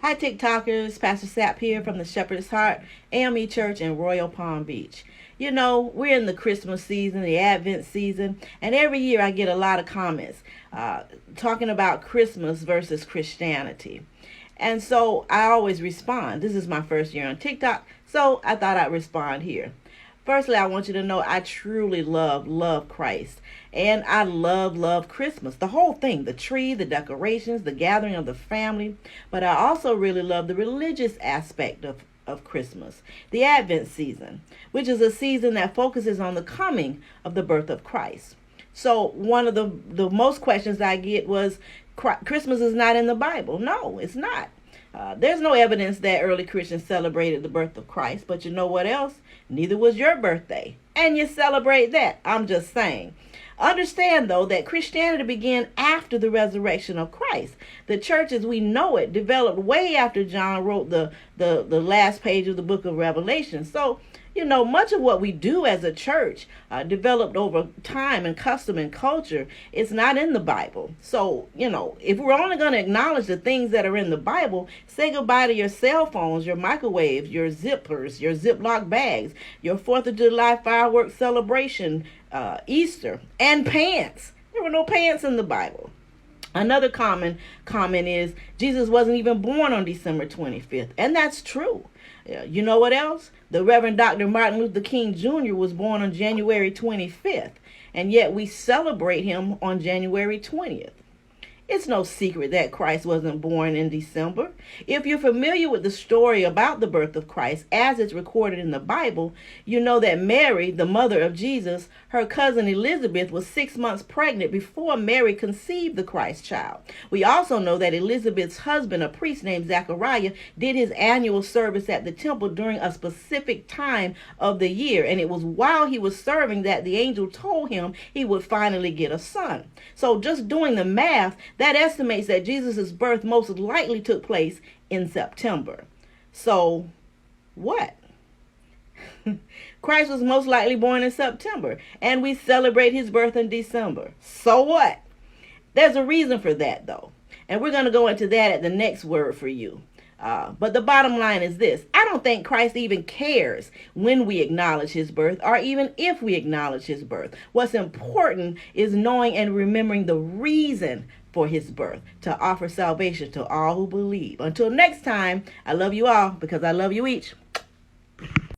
Hi, TikTokers. Pastor Sap here from the Shepherd's Heart AME Church in Royal Palm Beach. You know, we're in the Christmas season, the Advent season, and every year I get a lot of comments talking about Christmas versus Christianity. And so I always respond. This is my first year on TikTok, so I thought I'd respond here. Firstly, I want you to know I truly love Christ. And I love Christmas. The whole thing, the tree, the decorations, the gathering of the family. But I also really love the religious aspect of Christmas, the Advent season, which is a season that focuses on the coming of the birth of Christ. So one of the most questions I get was, Christmas is not in the Bible. No, it's not. There's no evidence that early Christians celebrated the birth of Christ, but you know what else? Neither was your birthday. And you celebrate that. I'm just saying. Understand, though, that Christianity began after the resurrection of Christ. The church as we know it developed way after John wrote the last page of the book of Revelation. So, you know, much of what we do as a church developed over time and custom and culture. It's not in the Bible. So, you know, if we're only going to acknowledge the things that are in the Bible, say goodbye to your cell phones, your microwaves, your zippers, your Ziploc bags, your 4th of July fireworks celebration, Easter, and pants. There were no pants in the Bible. Another common comment is Jesus wasn't even born on December 25th. And that's true. You know what else? The Reverend Dr. Martin Luther King Jr. was born on January 25th. And yet we celebrate him on January 20th. It's no secret that Christ wasn't born in December. If you're familiar with the story about the birth of Christ as it's recorded in the Bible, you know that Mary, the mother of Jesus, her cousin Elizabeth was 6 months pregnant before Mary conceived the Christ child. We also know that Elizabeth's husband, a priest named Zachariah, did his annual service at the temple during a specific time of the year. And it was while he was serving that the angel told him he would finally get a son. So just doing the math, that estimates that Jesus' birth most likely took place in September. So, what? Christ was most likely born in September, and we celebrate his birth in December. So what? There's a reason for that, though. And we're going to go into that at the next word for you. But the bottom line is this. I don't think Christ even cares when we acknowledge his birth or even if we acknowledge his birth. What's important is knowing and remembering the reason for his birth to offer salvation to all who believe. Until next time, I love you all because I love you each.